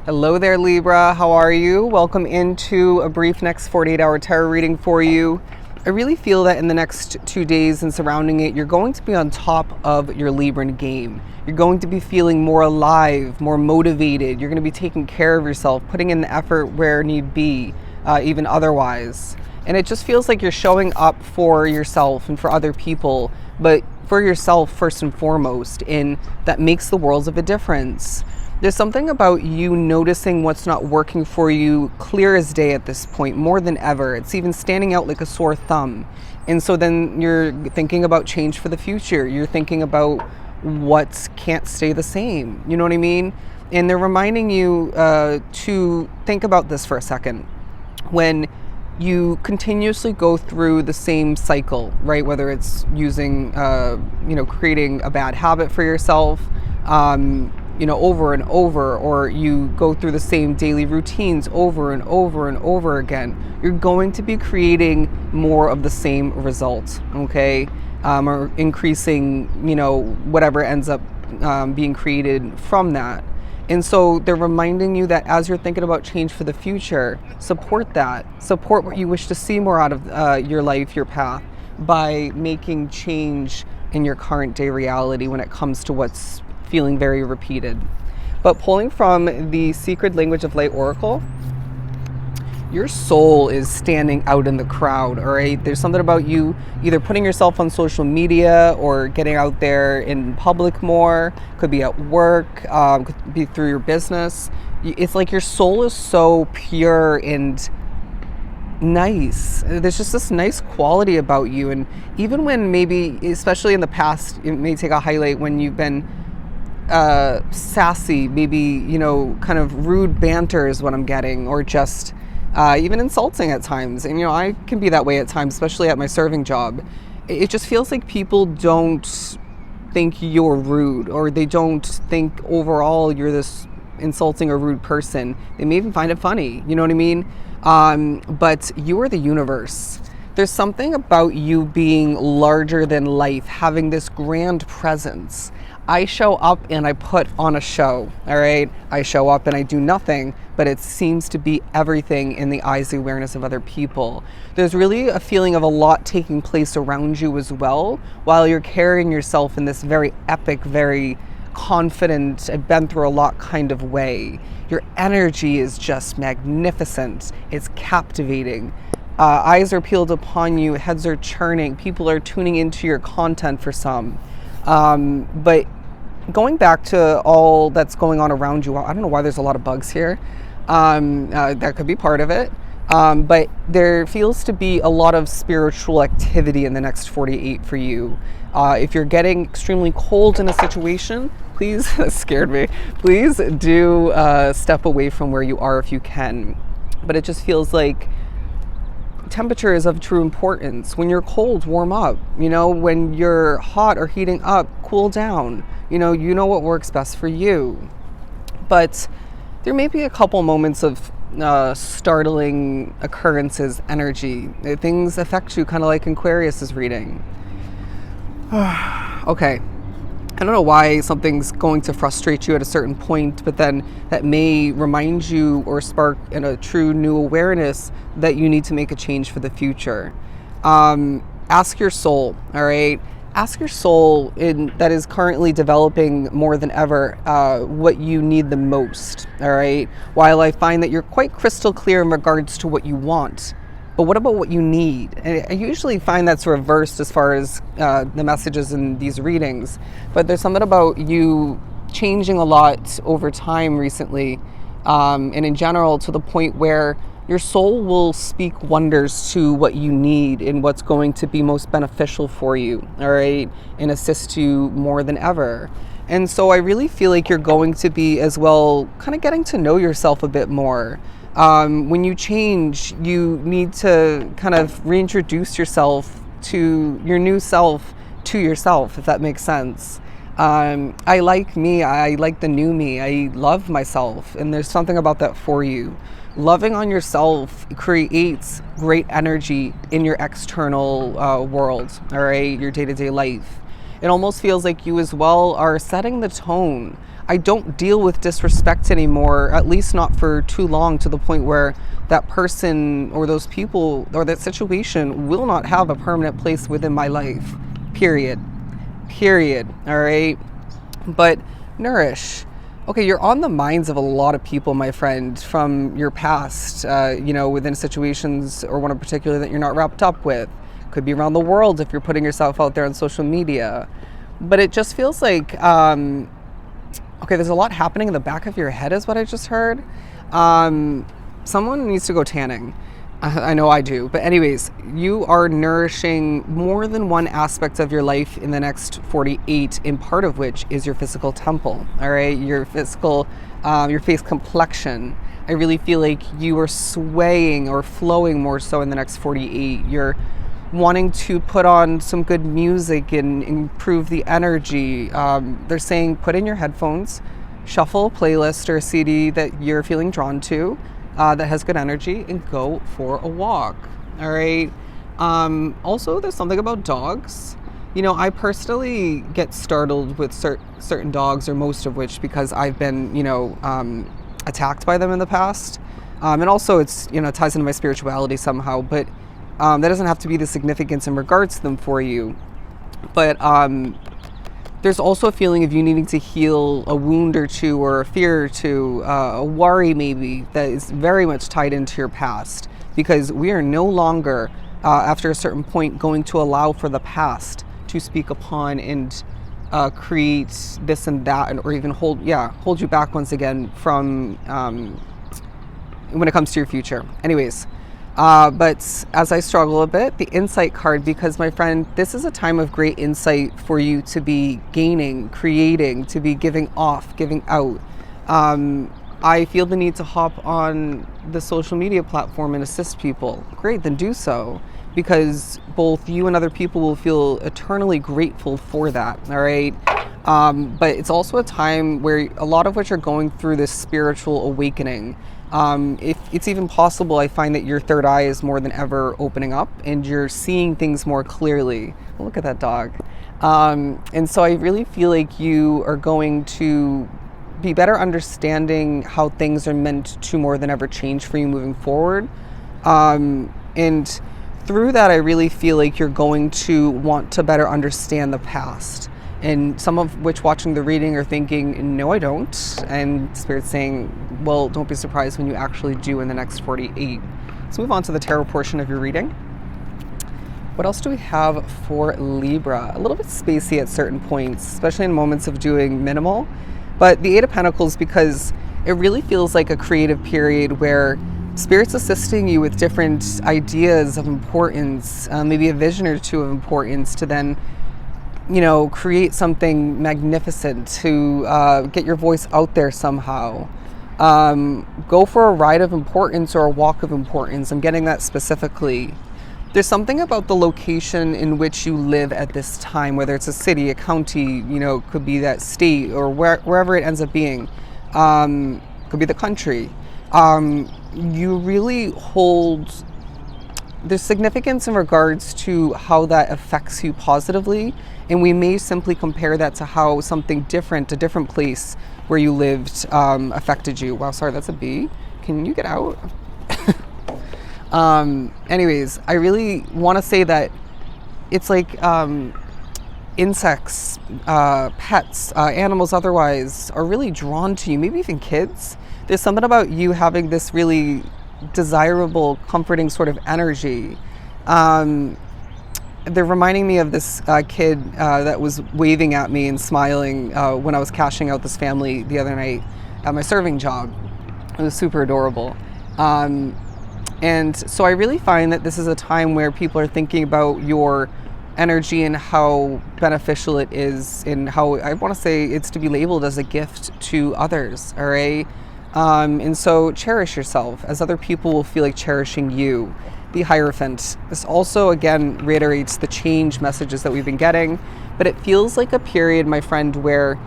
Hello there, Libra. How are you? Welcome into a brief next 48-hour tarot reading for you. I really feel that in the next 2 days and surrounding it, you're going to be on top of your Libran game. You're going to be feeling more alive, more motivated. You're going to be taking care of yourself, putting in the effort where need be, even otherwise. And it just feels like you're showing up for yourself and for other people, but for yourself first and foremost, and that makes the world of a difference. There's something about you noticing what's not working for you clear as day at this point, more than ever. It's even standing out like a sore thumb. And so then you're thinking about change for the future. You're thinking about what can't stay the same. You know what I mean? And they're reminding you to think about this for a second. When you continuously go through the same cycle, right? Whether it's using, creating a bad habit for yourself, over and over, or you go through the same daily routines over and over and over again, you're going to be creating more of the same result, okay? Or increasing, whatever ends up being created from that. And so they're reminding you that as you're thinking about change for the future, support that. Support what you wish to see more out of your life, your path, by making change in your current day reality when it comes to what's feeling very repeated. But pulling from the Secret Language of Light Oracle, your soul is standing out in the crowd, all right? There's something about you either putting yourself on social media or getting out there in public more. Could be at work, could be through your business. It's like your soul is so pure and nice. There's just this nice quality about you. And even when maybe, especially in the past, it may take a highlight when you've been sassy, maybe, kind of rude banter is what I'm getting, or just even insulting at times. And, I can be that way at times, especially at my serving job. It just feels like people don't think you're rude, or they don't think overall you're this insulting or rude person. They may even find it funny, you know what I mean? But you are the universe. There's something about you being larger than life, having this grand presence. I show up and I put on a show, all right? I show up and I do nothing, but it seems to be everything in the eyes and awareness of other people. There's really a feeling of a lot taking place around you as well, while you're carrying yourself in this very epic, very confident, I've been through a lot kind of way. Your energy is just magnificent. It's captivating. Eyes are peeled upon you, heads are churning, people are tuning into your content for some. But going back to all that's going on around you, I don't know why there's a lot of bugs here. That could be part of it. But there feels to be a lot of spiritual activity in the next 48 for you. If you're getting extremely cold in a situation, please, that scared me, please do step away from where you are if you can. But it just feels like temperature is of true importance. When you're cold, warm up. When you're hot or heating up, cool down. You know what works best for you. But there may be a couple moments of startling occurrences, energy. Things affect you kind of like Aquarius's reading. Okay. I don't know why something's going to frustrate you at a certain point, but then that may remind you or spark in a true new awareness that you need to make a change for the future. Ask your soul, all right? Ask your soul that is currently developing more than ever what you need the most, all right? While I find that you're quite crystal clear in regards to what you want, but what about what you need? And I usually find that's reversed as far as the messages in these readings, but there's something about you changing a lot over time recently, and in general, to the point where your soul will speak wonders to what you need and what's going to be most beneficial for you, all right, and assist you more than ever. And so I really feel like you're going to be as well kind of getting to know yourself a bit more. When you change, you need to kind of reintroduce yourself to your new self, to yourself, if that makes sense. I like me. I like the new me. I love myself. And there's something about that for you. Loving on yourself creates great energy in your external world, all right, your day-to-day life. It almost feels like you as well are setting the tone. I don't deal with disrespect anymore, at least not for too long, to the point where that person or those people or that situation will not have a permanent place within my life. Period. All right. But nourish. Okay, you're on the minds of a lot of people, my friend, from your past, within situations or one in particular that you're not wrapped up with. Could be around the world if you're putting yourself out there on social media. But it just feels like, there's a lot happening in the back of your head is what I just heard. Someone needs to go tanning. I know I do. But anyways, you are nourishing more than one aspect of your life in the next 48, in part of which is your physical temple, all right? Your physical, your face complexion. I really feel like you are swaying or flowing more so in the next 48. You're wanting to put on some good music and improve the energy. They're saying put in your headphones, shuffle a playlist or a CD that you're feeling drawn to, that has good energy, and go for a walk. All right. Also, there's something about dogs. I personally get startled with certain dogs, or most of which, because I've been, attacked by them in the past. And also it's, ties into my spirituality somehow, but that doesn't have to be the significance in regards to them for you. But there's also a feeling of you needing to heal a wound or two, or a fear or two, a worry maybe, that is very much tied into your past, because we are no longer, after a certain point, going to allow for the past to speak upon and create this and that, or even hold you back once again from when it comes to your future. Anyways, but as I struggle a bit, the insight card, because my friend, this is a time of great insight for you to be gaining, creating, to be giving off, giving out. I feel the need to hop on the social media platform and assist people. Great, then do so, because both you and other people will feel eternally grateful for that, all right? But it's also a time where a lot of which are going through this spiritual awakening. If it's even possible, I find that your third eye is more than ever opening up and you're seeing things more clearly. Oh, look at that dog. And so I really feel like you are going to be better understanding how things are meant to more than ever change for you moving forward. And through that, I really feel like you're going to want to better understand the past. And some of which, watching the reading, are thinking, no, I don't. And Spirit's saying, well, don't be surprised when you actually do in the next 48. Let's move on to the tarot portion of your reading. What else do we have for Libra? A little bit spacey at certain points, especially in moments of doing minimal. But the Eight of Pentacles, because it really feels like a creative period where Spirit's assisting you with different ideas of importance, maybe a vision or two of importance, to then create something magnificent, to get your voice out there somehow. Go for a ride of importance or a walk of importance. I'm getting that specifically. There's something about the location in which you live at this time, whether it's a city, a county, could be that state, or wherever it ends up being. Could be the country. You really hold... There's significance in regards to how that affects you positively, and we may simply compare that to how something different, a different place where you lived, affected you. Wow, sorry, that's a bee. Can you get out? Anyways, I really want to say that it's like insects, pets, animals otherwise are really drawn to you, maybe even kids. There's something about you having this really desirable, comforting sort of energy. They're reminding me of this kid that was waving at me and smiling when I was cashing out this family the other night at my serving job. It was super adorable. And so I really find that this is a time where people are thinking about your energy and how beneficial it is, and how I want to say it's to be labeled as a gift to others, all right? And so cherish yourself, as other people will feel like cherishing you. The Hierophant. This also, again, reiterates the change messages that we've been getting, but it feels like a period, my friend, where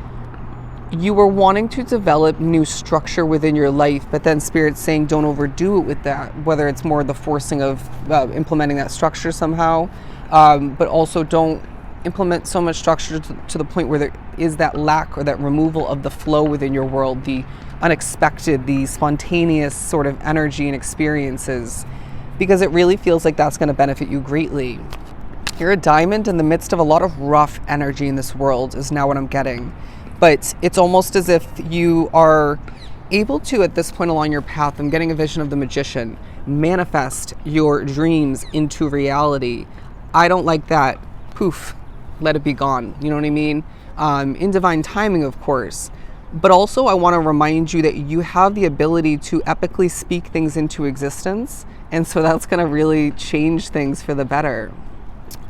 you were wanting to develop new structure within your life, but then Spirit's saying don't overdo it with that, whether it's more the forcing of implementing that structure somehow, but also don't implement so much structure to the point where there is that lack or that removal of the flow within your world, the unexpected, the spontaneous sort of energy and experiences, because it really feels like that's going to benefit you greatly. You're a diamond in the midst of a lot of rough energy in this world is now what I'm getting. But it's almost as if you are able to, at this point along your path, I'm getting a vision of the magician, manifest your dreams into reality. I don't like that. Poof, let it be gone. You know what I mean? In divine timing, of course. But also I want to remind you that you have the ability to epically speak things into existence. And so that's going to really change things for the better.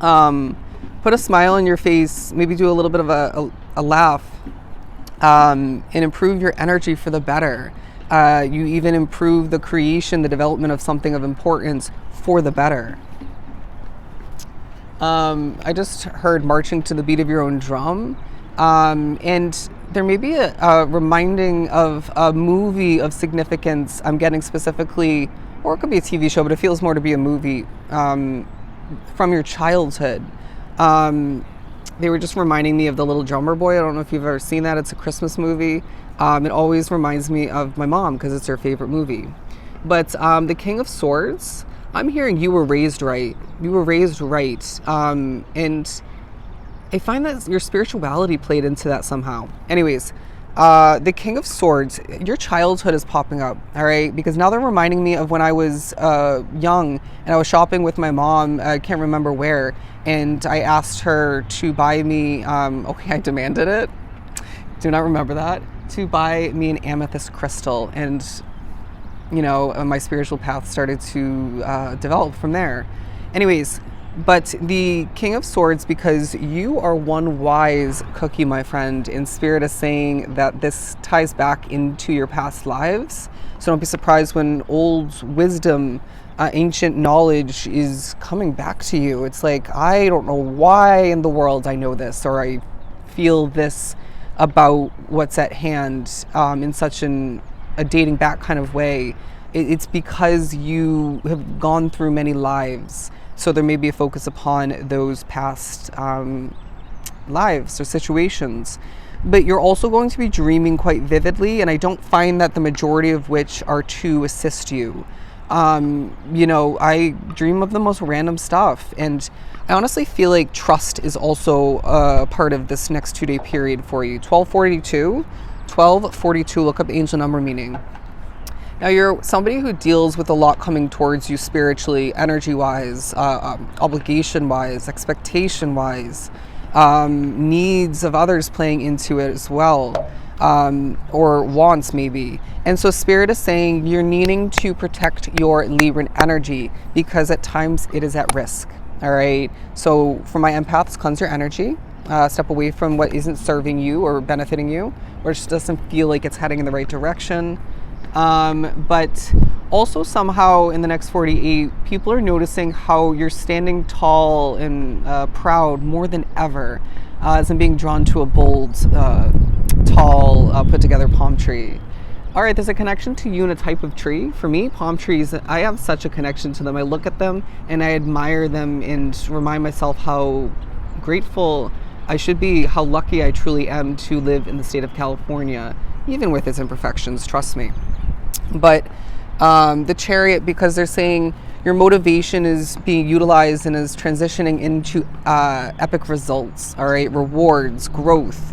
Put a smile on your face, maybe do a little bit of a laugh, and improve your energy for the better. You even improve the creation, the development of something of importance for the better. I just heard marching to the beat of your own drum. And there may be a reminding of a movie of significance. I'm getting specifically, or it could be a TV show, but it feels more to be a movie from your childhood. They were just reminding me of The Little Drummer Boy. I don't know if you've ever seen that. It's a Christmas movie. It always reminds me of my mom because it's her favorite movie. But the King of Swords, I'm hearing you were raised right. You were raised right. And I find that your spirituality played into that somehow. Anyways, the King of Swords, your childhood is popping up, all right? Because now they're reminding me of when I was young and I was shopping with my mom, I can't remember where, and I asked her to buy me, I demanded it, do not remember that, to buy me an amethyst crystal. And, my spiritual path started to develop from there. Anyways, but the King of Swords, because you are one wise cookie, my friend, and Spirit is saying that this ties back into your past lives. So don't be surprised when old wisdom, ancient knowledge is coming back to you. It's like, I don't know why in the world I know this, or I feel this about what's at hand in such a dating back kind of way. It's because you have gone through many lives. So there may be a focus upon those past lives or situations. But you're also going to be dreaming quite vividly, and I don't find that the majority of which are to assist you. I dream of the most random stuff, and I honestly feel like trust is also a part of this next 2-day period for you. 1242, look up angel number meaning. Now, you're somebody who deals with a lot coming towards you spiritually, energy-wise, obligation-wise, expectation-wise, needs of others playing into it as well, or wants maybe. And so Spirit is saying you're needing to protect your Libran energy because at times it is at risk, all right? So for my empaths, cleanse your energy. Step away from what isn't serving you or benefiting you, or just doesn't feel like it's heading in the right direction. But also somehow in the next 48, people are noticing how you're standing tall and proud more than ever, as I'm being drawn to a bold, tall, put together palm tree. All right, there's a connection to you and a type of tree. For me, palm trees, I have such a connection to them. I look at them and I admire them and remind myself how grateful I should be, how lucky I truly am to live in the state of California, even with its imperfections, trust me. But the Chariot, because they're saying your motivation is being utilized and is transitioning into epic results, all right, rewards, growth,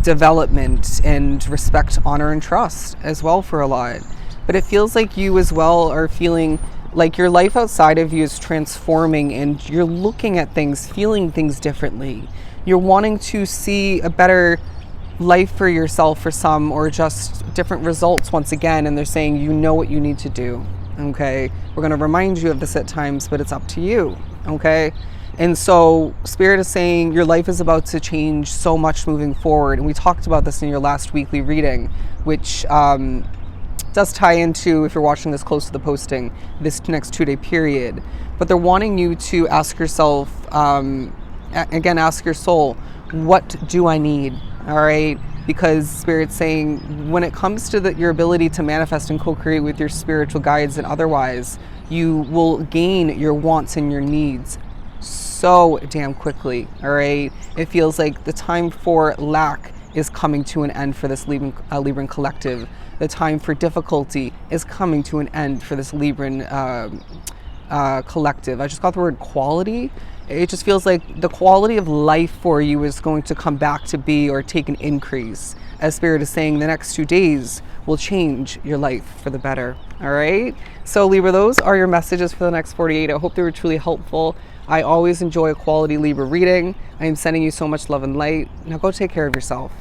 development, and respect, honor, and trust as well for a lot. But it feels like you as well are feeling like your life outside of you is transforming and you're looking at things, feeling things differently. You're wanting to see a better life for yourself for some, or just different results once again, and they're saying you know what you need to do, okay? We're going to remind you of this at times, but it's up to you, okay? And so Spirit is saying your life is about to change so much moving forward, and we talked about this in your last weekly reading, which does tie into, if you're watching this close to the posting, this next 2-day period. But they're wanting you to ask yourself, again, ask your soul, what do I need? All right, because Spirit's saying when it comes to your ability to manifest and co-create with your spiritual guides and otherwise, you will gain your wants and your needs so damn quickly, all right? It feels like the time for lack is coming to an end for this Libran collective. The time for difficulty is coming to an end for this Libran collective. I just got the word quality. It just feels like the quality of life for you is going to come back to be or take an increase. As Spirit is saying, the next 2 days will change your life for the better. All right. So Libra, those are your messages for the next 48. I hope they were truly helpful. I always enjoy a quality Libra reading. I am sending you so much love and light. Now go take care of yourself.